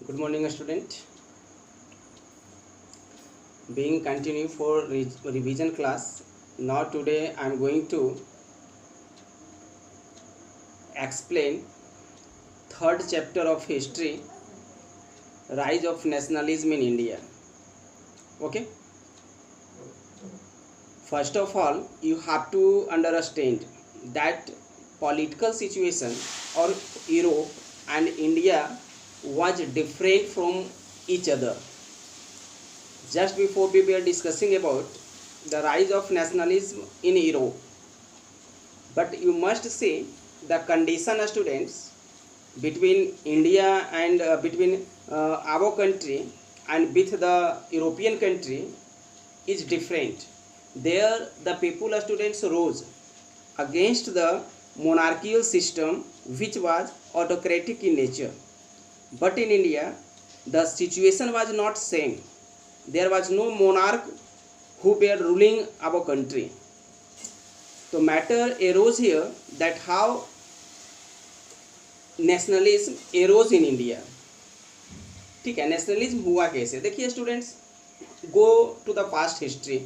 Good morning, student. Being continue for revision class. Now today I am going to explain third chapter of history, rise of nationalism in India. Okay. First of all, you have to understand that political situation or Europe and India was different from each other. Just before we were discussing about the rise of nationalism in Europe, but you must see the condition of students between India and between our country and with the European country is different. There the people of students rose against the monarchical system which was autocratic in nature, but in India the situation was not same. There was no monarch who were ruling our country. So matter arose here that how nationalism arose in India. ठीक है, nationalism हुआ कैसे? देखिए students, go to the past history.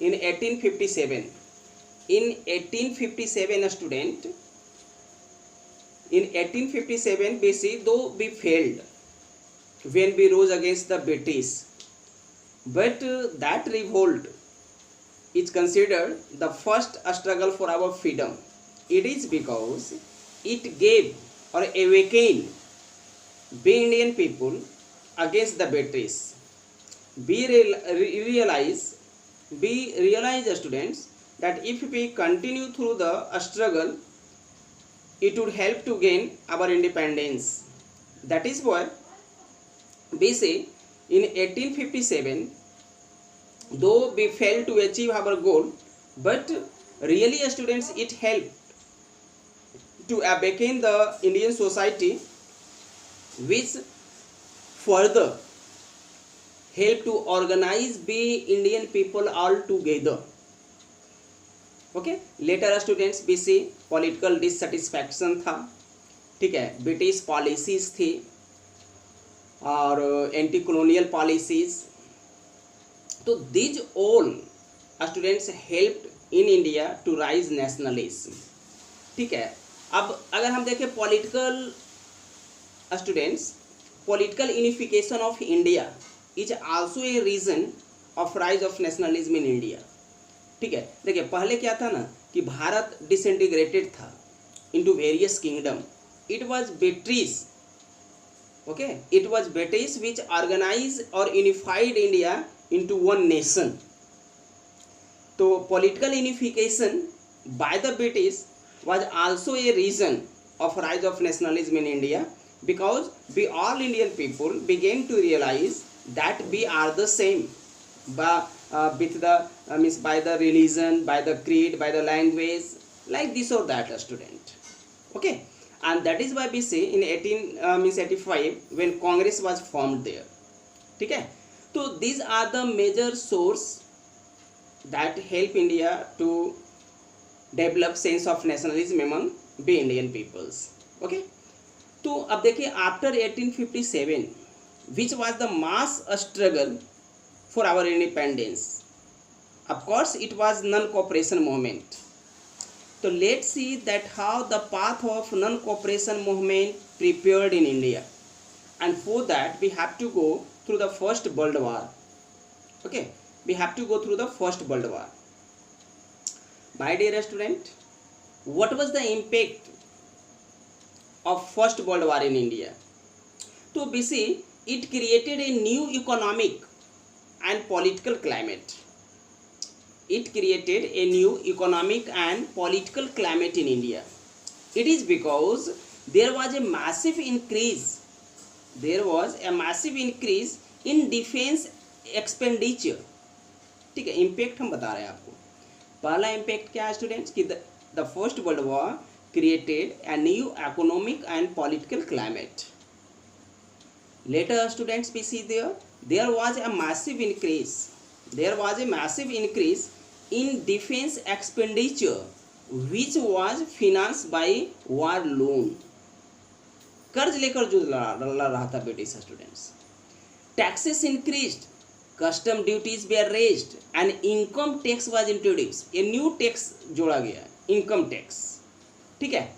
In 1857, in 1857 student, in 1857 BC, though we failed when we rose against the British, but that revolt is considered the first struggle for our freedom. It is because it gave or awakened we Indian people against the British. We realize students that if we continue through the struggle, it would help to gain our independence. That is why we say in 1857, though we failed to achieve our goal, but really students, it helped to awaken the Indian society, which further help to organize we Indian people all together. Okay, later students we see political dissatisfaction था. ठीक है, British policies थी और anti colonial policies. तो these all students helped in India to rise nationalism. ठीक है, अब अगर हम देखें political students, political unification of India is also a reason of rise of nationalism in India. ठीक है, देखिए पहले क्या था ना कि भारत डिसइंटीग्रेटेड था into various kingdom. It was British, okay, it was British which organize और unified India into one nation. तो political unification by the British was also a reason of rise of nationalism in India, because we all Indian people began to realize that we are the same with the means by the religion, by the creed, by the language, like this or that student. Okay, and that is why we say in 1885 when Congress was formed there. ठीक है, so these are the major source that help India to develop sense of nationalism among be Indian peoples. Okay, तो अब देखिए after 1857 which was the mass struggle for our independence. Of course it was non cooperation movement. तो let's see that how the path of non cooperation movement prepared in India, and for that we have to go through the first world war. Okay, we have to go through the first world war. My dear student, what was the impact of First World War in India? So we see it created a new economic and political climate. It created a new economic and political climate in India. It is because there was a massive increase. There was a massive increase in defense expenditure. ठीक है, impact हम बता रहे हैं आपको. पहला impact क्या है स्टूडेंट्स कि the first world war created a new economic and political climate. Later students we see there was a massive increase in defence expenditure which was financed by war loan. कर्ज लेकर जो लड़ रहा था British students. Taxes increased, custom duties were raised and income tax was introduced. ये new tax जोड़ा गया, income tax, ठीक है।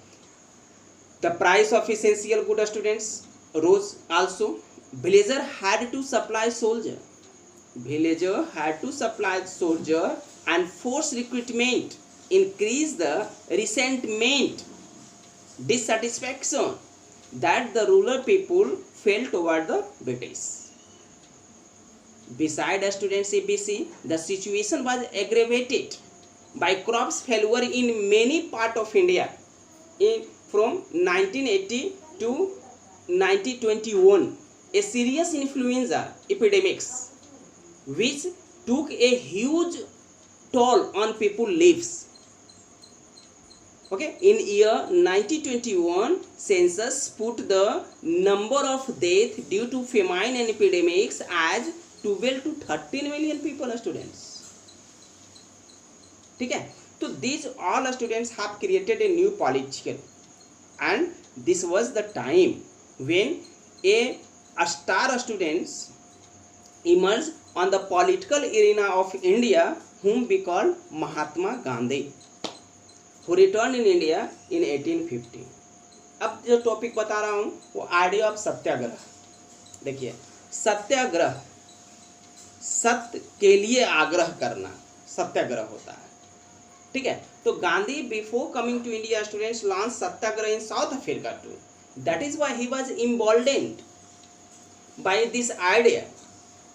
The price of essential good students rose also. Villager had to supply soldier, villager had to supply soldier and force recruitment increase the resentment, dissatisfaction that the rural people felt toward the British. Besides students ABC, the situation was aggravated by crops failure in many part of India from 1980 to 1921, a serious influenza epidemics which took a huge toll on people's lives. Okay, in year 1921 census put the number of death due to famine and epidemics as 12 to 13 million people students, ठीक है। तो these all students have created a new political, and this was the time when a star students emerged on the political arena of India, whom we call Mahatma Gandhi, who returned in India in 1850. अब जो topic बता रहा हूँ वो idea of सत्याग्रह। देखिए, सत्याग्रह सत्य के लिए आग्रह करना सत्याग्रह होता है, ठीक है। तो Gandhi before coming to India students launch satyagraha in South Africa too, that is why he was emboldened by this idea,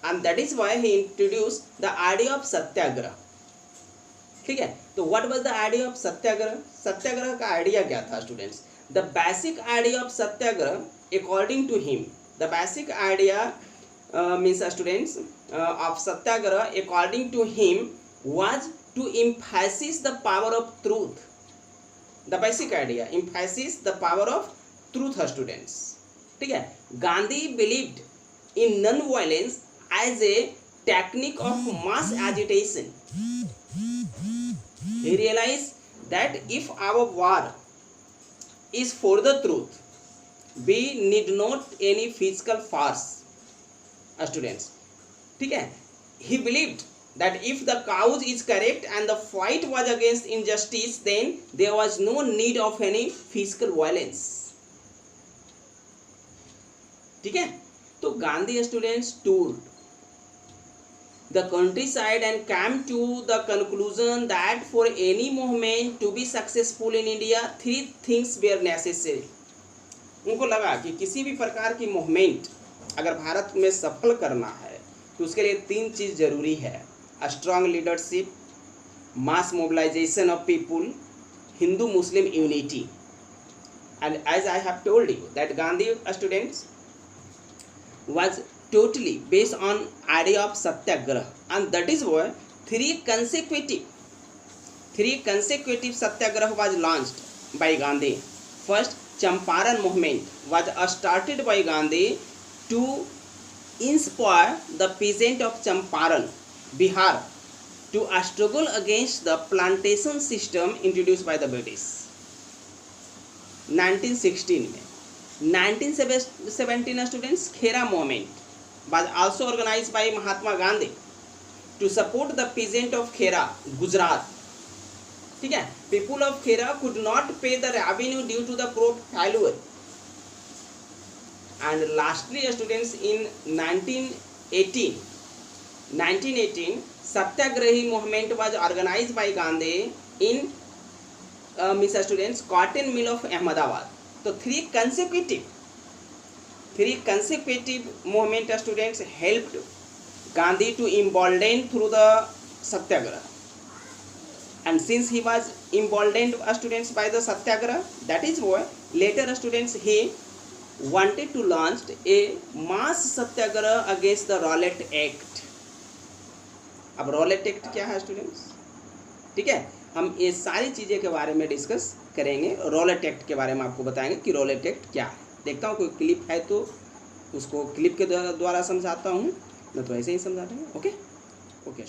and that is why he introduced the idea of satyagraha, ठीक है। तो what was the idea of satyagraha? सत्याग्रह का idea क्या था students? The basic idea of satyagraha, according to him, the basic idea means students of satyagraha, according to him, was to emphasize the power of truth. The basic idea, emphasize the power of truth students, ठीक है। Gandhi believed in non-violence as a technique of mass agitation. He realized that if our war is for the truth, we need not any physical force, students, ठीक है। He believed that if the cause is correct and the fight was against injustice, then there was no need of any physical violence, ठीक है। तो Gandhi students toured the countryside and came to the conclusion that for any movement to be successful in India, three things were necessary. उनको लगा कि किसी भी प्रकार की मूवमेंट अगर भारत में सफल करना है तो उसके लिए तीन चीज़ जरूरी है: strong leadership, mass mobilisation of people, Hindu Muslim unity. And as I have told you that Gandhi students was totally based on idea of satyagraha, and that is why three consecutive satyagraha was launched by Gandhi. First, Champaran movement was started by Gandhi to inspire the peasant of Champaran, Bihar, to struggle against the plantation system introduced by the British. 1916 में 1917 students Khera movement was also organized by Mahatma Gandhi to support the peasant of Khera, Gujarat, ठीक है। People of Khera could not pay the revenue due to the crop failure. And lastly students, in 1918 Satyagrahi movement was organized by Gandhi in students cotton mill of Ahmedabad. So three consecutive movement students helped Gandhi to embolden through the satyagraha, and since he was emboldened students by the satyagraha, that is why later students he wanted to launch a mass satyagraha against the Rowlatt Act. अब Rowlatt act क्या है students, ठीक है। हम ये सारी चीज़ें के बारे में डिस्कस करेंगे, रॉलेट एक्ट के बारे में आपको बताएंगे कि रॉलेट एक्ट क्या है। देखता हूँ कोई क्लिप है तो उसको क्लिप के द्वारा समझाता हूँ, न तो ऐसे ही समझा देंगे। Okay okay.